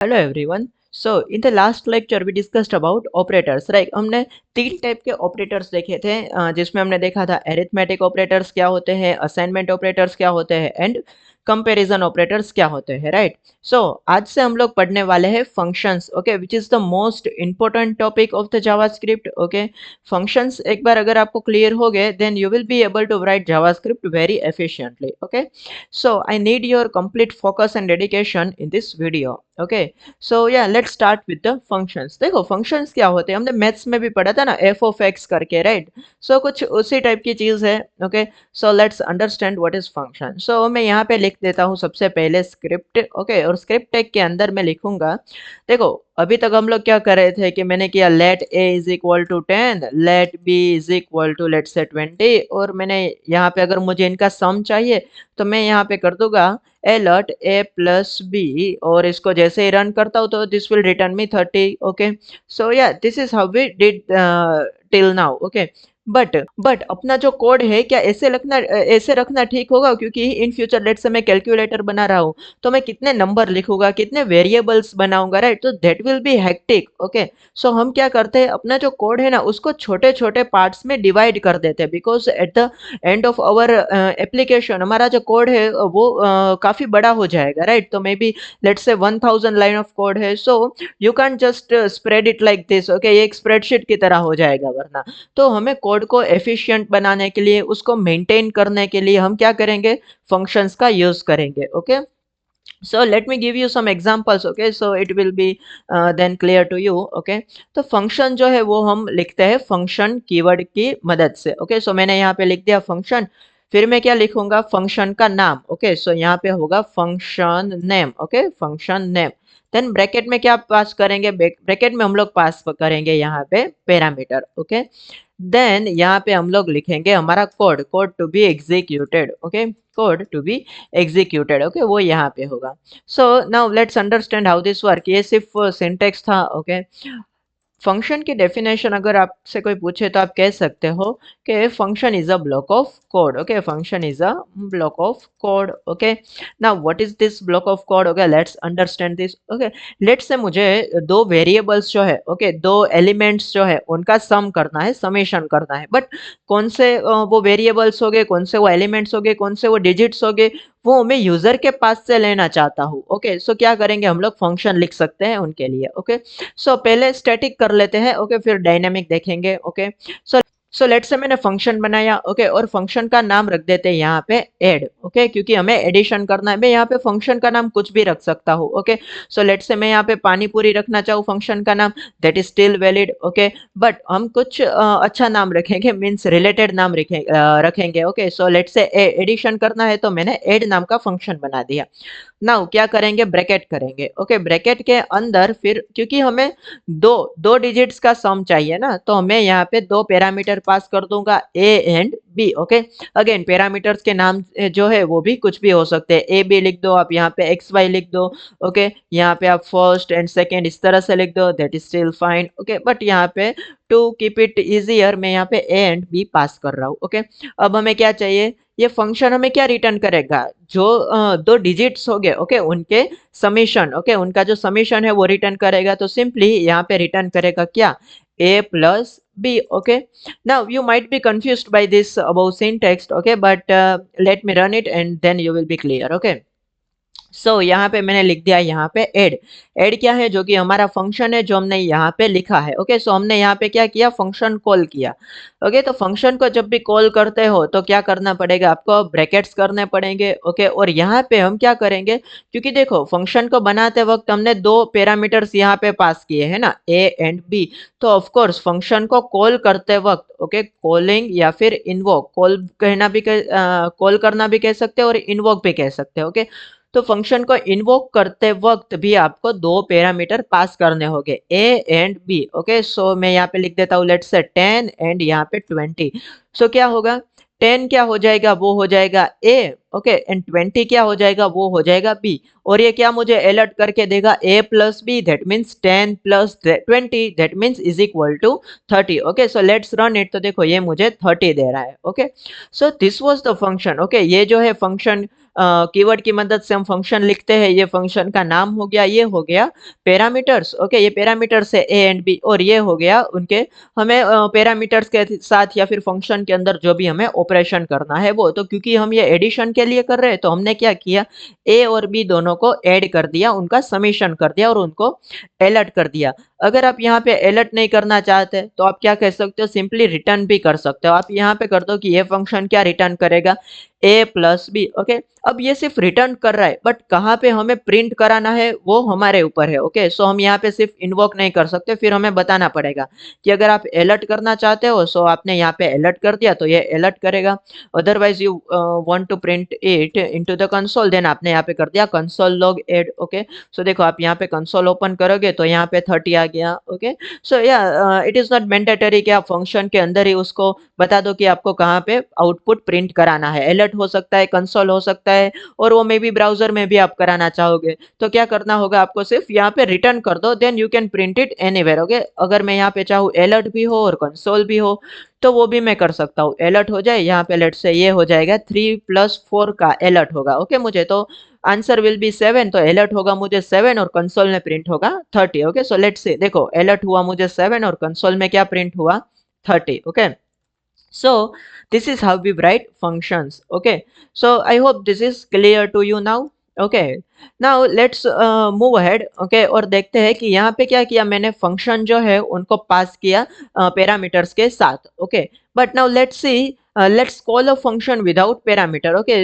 Hello everyone. So in the last lecture we discussed about operators, right? हमने तीन type के operators देखे थे जिसमें हमने देखा था अरिथमेटिक ऑपरेटर्स क्या होते हैं, असाइनमेंट ऑपरेटर्स क्या होते हैं एंड कंपैरिजन ऑपरेटर्स क्या होते हैं, राइट? सो आज से हम लोग पढ़ने वाले हैं functions, okay, which is the most important topic of the JavaScript, okay. Functions एक बार अगर आपको क्लियर हो गए then you will be able to write JavaScript very efficiently, okay. So I need your complete focus and dedication in this video. Okay, so yeah, let's start with the functions. देखो functions क्या होते हैं, हमने maths में भी पढ़ा था ना, f of x करके, राइट? सो कुछ उसी टाइप की चीज है। Okay, so let's understand what is function. So मैं यहाँ पे लिख देता हूँ सबसे पहले स्क्रिप्ट, ओके, और स्क्रिप्ट टैग के अंदर मैं लिखूंगा। देखो अभी तक हम लोग क्या कर रहे थे कि मैंने किया let a is equal to 10, let b is equal to let say 20, और मैंने यहाँ पे अगर मुझे इनका सम चाहिए तो मैं यहाँ पे कर दूंगा अलर्ट a प्लस बी, और इसको जैसे ही रन करता हूँ तो this will return me 30। Okay, so yeah this is how we did till now. Okay, but अपना जो कोड है क्या ऐसे रखना ठीक होगा? क्योंकि इन फ्यूचर लेट से मैं कैलकुलेटर बना रहा हूँ तो मैं कितने नंबर लिखूंगा, कितने वेरिएबल्स बनाऊंगा, राइट? तो that will be hectic. Okay, so हम क्या करते हैं, अपना जो कोड है ना उसको छोटे छोटे पार्ट्स में डिवाइड कर देते हैं, because at the end of our application हमारा जो कोड है वो काफी बड़ा हो जाएगा, राइट? तो may be let's say 1000 line of code है, so you can just spread it like this. Okay, ये एक स्प्रेडशीट की तरह हो जाएगा वरना। तो हमें कोड को एफिशिएंट बनाने के लिए, उसको मेंटेन करने के लिए हम क्या करेंगे, फंक्शंस का यूज करेंगे। Okay, so let me give you some examples, okay, so it will be then clear to you, okay। तो फंक्शन जो है वो हम लिखते हैं फंक्शन कीवर्ड की मदद से। ओके, सो मैंने यहाँ पे लिख दिया फंक्शन, फिर मैं क्या लिखूंगा, फंक्शन का नाम। ओके, सो यहाँ पे होगा function name. Okay, function name, then bracket में क्या पास करेंगे, ब्रैकेट में हम लोग पास करेंगे यहाँ पे पैरामीटर। ओके, देन यहाँ पे हम लोग लिखेंगे हमारा code, code to be executed. Okay, code to be executed, okay, वो यहाँ पे होगा। So now let's understand how this work. ये सिर्फ सिंटेक्स था। ओके, फंक्शन की डेफिनेशन अगर आपसे कोई पूछे तो आप कह सकते हो कि function is a block of code. Okay, function is a block of code. Okay, now what is this block of code? Okay, let's understand this. Okay, let's say मुझे दो वेरिएबल्स जो है, ओके, दो एलिमेंट्स जो है उनका सम करना है, समेशन करना है, बट कौन से वो वेरिएबल्स हो गए, कौन से वो एलिमेंट्स हो गए, कौन से वो डिजिट्स हो गए, वो मैं यूजर के पास से लेना चाहता हूँ। ओके, सो क्या करेंगे, हम लोग फंक्शन लिख सकते हैं उनके लिए। ओके, सो पहले स्टैटिक कर लेते हैं, ओके, फिर डायनामिक देखेंगे। ओके, सो लेट्स से मैंने फंक्शन बनाया, ओके, और फंक्शन का नाम रख देते हैं यहाँ पे ऐड। ओके, क्योंकि हमें एडिशन करना है। मैं यहाँ पे फंक्शन का नाम कुछ भी रख सकता हूँ। ओके, सो लेट्स से मैं यहाँ पे पानी पूरी रखना चाहूँ फंक्शन का नाम, that is still valid. Okay, but हम कुछ अच्छा नाम रखेंगे, मीन्स रिलेटेड नाम रखेंगे। Okay, so let's say addition करना है तो मैंने ऐड नाम का फंक्शन बना दिया। नाउ क्या करेंगे, ब्रैकेट करेंगे। ओके, ब्रैकेट के अंदर फिर क्योंकि हमें दो दो डिजिट्स का सम चाहिए ना, तो मैं यहाँ पे दो पैरामीटर पास कर दूंगा, A and B. Okay, again parameters के नाम जो है वो भी कुछ भी हो सकते हैं, ए बी लिख दो आप, यहाँ पे एक्स वाई लिख दो। ओके, यहाँ पे आप फर्स्ट एंड सेकेंड इस तरह से लिख दो, that is still fine. Okay, but यहाँ पे टू कीप इट इजियर मैं यहाँ पे ए एंड बी पास कर रहा हूँ। ओके, अब हमें क्या चाहिए, ये फंक्शन हमें क्या रिटर्न करेगा, जो दो डिजिट्स हो गए, ओके, उनके समीशन। ओके, उनका जो समीशन है वो रिटर्न करेगा। तो सिंपली यहाँ पे रिटर्न करेगा क्या, a plus b। Okay, now you might be confused by this about syntax, okay, but let me run it and then you will be clear. Okay, so यहाँ पे मैंने लिख दिया यहाँ पे ऐड। ऐड क्या है, जो कि हमारा फंक्शन है जो हमने यहाँ पे लिखा है। ओके, सो हमने यहाँ पे क्या किया, फंक्शन कॉल किया। ओके, तो फंक्शन को जब भी कॉल करते हो तो क्या करना पड़ेगा आपको, ब्रैकेट्स करने पड़ेंगे। ओके, और यहाँ पे हम क्या करेंगे, क्योंकि देखो फंक्शन को बनाते वक्त हमने दो पैरामीटर्स यहाँ पे पास किए हैं ना, ए एंड बी। तो ऑफ कोर्स फंक्शन को कॉल करते वक्त, ओके, कॉलिंग या फिर इन्वोक, कॉल करना भी कह सकते हैं और इन्वोक भी कह सकते हैं। ओके, तो फंक्शन को इन्वोक करते वक्त भी आपको दो पैरामीटर पास करने होंगे, ए एंड बी। ओके, सो मैं यहाँ पे लिख देता हूँ लेट्स से 10 एंड यहाँ पे 20। सो क्या होगा, 10 क्या हो जाएगा, वो हो जाएगा ए। ओके, एंड 20 क्या हो जाएगा, वो हो जाएगा बी। और ये क्या मुझे अलर्ट करके देगा, A plus B, that means 10 plus 20, that means is equal to 30। Okay, so let's run it. तो देखो ये मुझे 30 दे रहा है। Okay, so this was the function. Okay, ये जो है फंक्शन कीवर्ड की मदद से हम फंक्शन लिखते हैं, ये फंक्शन का नाम हो गया, ये हो गया पैरामीटर्स। ओके, ये पैरामीटर्स है ए एंड बी, और ये हो गया उनके हमें पैरामीटर्स के साथ या फिर फंक्शन के अंदर जो भी हमें ऑपरेशन करना है वो। तो क्योंकि हम ये एडिशन के लिए कर रहे हैं तो हमने क्या किया, ए और बी दोनों को ऐड कर दिया, उनका समेशन कर दिया और उनको अलर्ट कर दिया। अगर आप यहाँ पे अलर्ट नहीं करना चाहते तो आप क्या कह सकते हो, सिंपली रिटर्न भी कर सकते हो। आप यहाँ पे कर दो कि ये फंक्शन क्या रिटर्न करेगा, ए प्लस बी। ओके, अब ये सिर्फ रिटर्न कर रहा है, बट कहाँ पे हमें प्रिंट कराना है वो हमारे ऊपर है। ओके, सो हम यहाँ पे सिर्फ इन्वोक नहीं कर सकते, फिर हमें बताना पड़ेगा कि अगर आप अलर्ट करना चाहते हो सो आपने यहाँ पे अलर्ट कर दिया तो ये अलर्ट करेगा। Otherwise you want to print it into the console, then आपने यहाँ पे कर दिया console log add. Okay, so देखो आप यहाँ पे कंसोल ओपन करोगे तो यहाँ पे 30 आ गया। ओके, सो या इट इज नॉट मैंडेटरी कि आप फंक्शन के अंदर ही उसको बता दो कि आपको कहाँ पे आउटपुट प्रिंट कराना है। अलर्ट हो सकता है, कंसोल हो सकता है, और वो मे बी ब्राउजर में भी आप कराना चाहोगे। तो क्या करना होगा, आपको सिर्फ यहाँ पे रिटर्न कर दो, then you can print it anywhere. Okay, अगर मैं यहाँ पे चाहूँ अलर्ट भी हो और कंसोल भी हो तो वो भी मैं कर सकता हूँ। अलर्ट हो जाए यहाँ पे, लेट से ये हो जाएगा 3+4 का अलर्ट होगा। ओके, मुझे तो आंसर विल बी 7, तो अलर्ट होगा मुझे 7 और कंसोल में प्रिंट होगा 30। ओके, सो लेट्स से देखो अलर्ट हुआ मुझे 7 और कंसोल में क्या प्रिंट हुआ, 30। Okay, so this is how we write functions. Okay, so I hope this is clear to you now. Okay, now let's move ahead. Okay, और देखते हैं कि यहाँ पे क्या किया मैंने, फंक्शन जो है उनको पास किया पैरामीटर्स के साथ। Okay, but now let's see, let's call a function without parameter. Okay,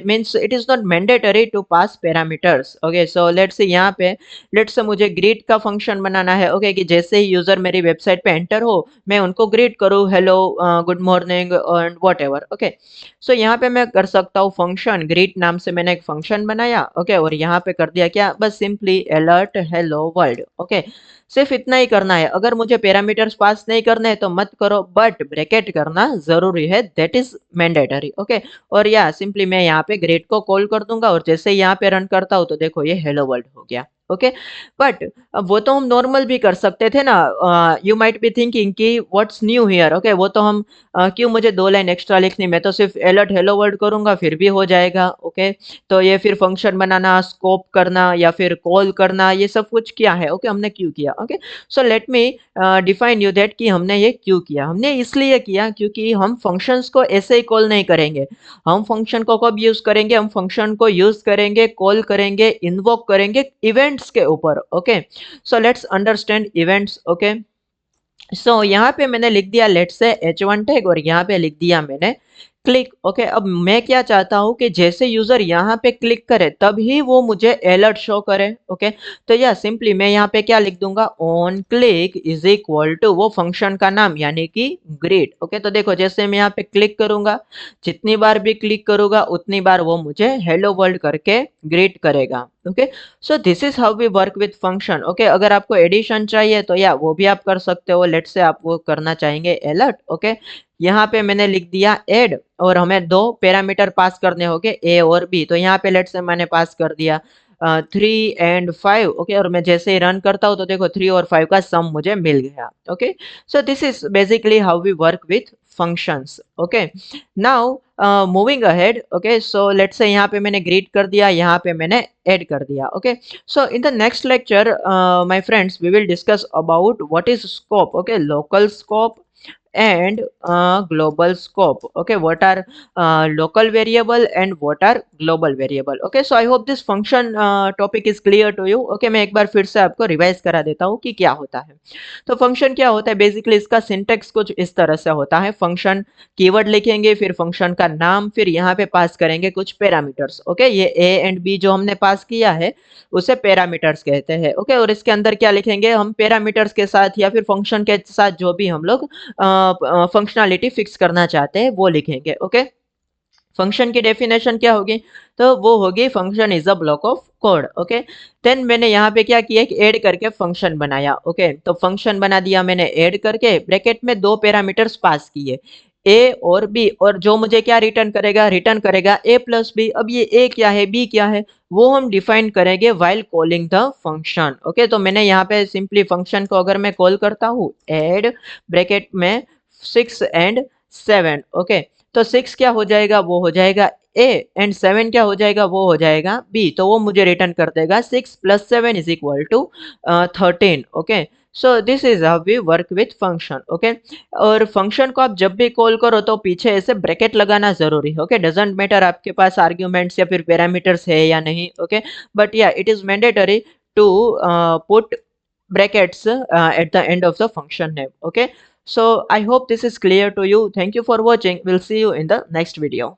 means it is not mandatory to pass parameters. Okay, so let's see यहाँ पे लेट्स से मुझे ग्रीट का फंक्शन बनाना है। ओके, कि जैसे ही यूजर मेरी वेबसाइट पे एंटर हो मैं उनको ग्रीट करूँ, hello, good morning and whatever. Okay, so यहाँ पे मैं कर सकता हूँ फंक्शन ग्रीट नाम से, मैंने एक फंक्शन बनाया। ओके, और यहाँ पे कर दिया क्या, बस simply alert hello world. Okay, सिर्फ इतना ही करना है। अगर मुझे पैरामीटर्स पास नहीं करने हैं तो मत करो, बट ब्रैकेट करना जरूरी है, दैट इज मैंडेटरी। ओके, और या सिंपली मैं यहाँ पे ग्रेड को कॉल कर दूंगा और जैसे ही यहाँ पे रन करता हूँ तो देखो ये हेलो वर्ल्ड हो गया। ओके, बट वो तो हम नॉर्मल भी कर सकते थे ना। यू माइट बी थिंकिंग कि व्हाट्स न्यू हियर। ओके, वो तो हम क्यों मुझे 2 लाइन एक्स्ट्रा लिखनी, मैं तो सिर्फ अलर्ट हेलो वर्ल्ड करूंगा फिर भी हो जाएगा। ओके, तो ये फिर फंक्शन बनाना, स्कोप करना या फिर कॉल करना, ये सब कुछ क्या है। ओके, हमने क्यों किया। Okay, so let me define you that कि हमने ये क्यों किया। हमने इसलिए किया क्योंकि हम फंक्शंस को ऐसे ही कॉल नहीं करेंगे। हम फंक्शन को कब यूज करेंगे, हम फंक्शन को यूज करेंगे, कॉल करेंगे, इन्वोक करेंगे इवेंट्स के ऊपर। Okay, so let's understand events. Okay, so यहाँ पे मैंने लिख दिया लेट से h1 टैग और यहाँ पे लिख दिया मैंने क्लिक। ओके, अब मैं क्या चाहता हूँ कि जैसे यूजर यहाँ पे क्लिक करे तभी वो मुझे अलर्ट शो करे। ओके, तो या सिंपली मैं यहाँ पे क्या लिख दूंगा, on click is equal to वो फंक्शन का नाम यानी कि ग्रीट। ओके, तो देखो जैसे मैं यहाँ पे क्लिक करूंगा, जितनी बार भी क्लिक करूंगा उतनी बार वो मुझे हेलो वर्ल्ड करके ग्रीट करेगा। Okay, so this is how we work with function. Okay, अगर आपको एडिशन चाहिए तो या वो भी आप कर सकते हो। लेट्स से आप वो करना चाहेंगे अलर्ट। ओके, यहाँ पे मैंने लिख दिया ऐड और हमें 2 पैरामीटर पास करने होंगे ए और बी। तो यहाँ पे लेट्स से मैंने पास कर दिया 3 एंड 5। ओके, और मैं जैसे ही रन करता हूँ तो देखो 3 और 5 का सम मुझे मिल गया। Okay, so this is basically how we work with functions. Okay, now moving ahead. Okay, so let's say यहाँ पे मैंने ग्रीट कर दिया, यहाँ पे मैंने ऐड कर दिया। Okay, so in the next lecture my friends we will discuss about what is scope. Okay, local scope and global scope. Okay, what are local variable and what are global variable. Okay, so I hope this function topic is clear to you. Okay, मैं एक बार फिर से आपको revise करा देता हूँ कि क्या होता है। तो फंक्शन क्या होता है, बेसिकली इसका सिंटेक्स कुछ इस तरह से होता है। फंक्शन कीवर्ड लिखेंगे, फिर फंक्शन का नाम, फिर यहाँ पे पास करेंगे कुछ पैरामीटर्स। ओके, ये ए एंड बी जो हमने पास किया है उसे पैरामीटर्स कहते हैं। ओके, और इसके अंदर क्या लिखेंगे, हम पैरामीटर्स के साथ या फिर फंक्शन के साथ जो भी हम लोग फंक्शनैलिटी फिक्स करना चाहते हैं वो लिखेंगे। ओके, फंक्शन की डेफिनेशन क्या होगी, तो वो होगी function is a block of code. Okay, then मैंने यहाँ पे क्या किया कि ऐड करके फंक्शन बनाया। ओके, तो फंक्शन बना दिया मैंने ऐड करके, ब्रैकेट में 2 पैरामीटर्स पास किए ए और बी, और जो मुझे क्या रिटर्न करेगा, रिटर्न करेगा ए प्लस बी। अब ये ए क्या है, बी क्या है, वो हम डिफाइन करेंगे while calling the function. Okay, तो मैंने यहाँ पे सिंपली फंक्शन को अगर मैं कॉल करता हूँ ऐड ब्रैकेट में 6 एंड 7। ओके, तो 6 क्या हो जाएगा, वो हो जाएगा ए एंड 7 क्या हो जाएगा, वो हो जाएगा बी, तो वो मुझे रिटर्न कर देगा 6 plus 7 is equal to 13। Okay, so this is how we work with function. Okay, और फंक्शन को आप जब भी कॉल करो तो पीछे ऐसे ब्रैकेट लगाना जरूरी है। ओके, डजेंट मैटर आपके पास आर्ग्यूमेंट्स या फिर पैरामीटर्स है या नहीं। ओके, बट या it is mandatory to put brackets at the end of the function name. Okay, so I hope this is clear to you. Thank you for watching. We'll see you in the next video.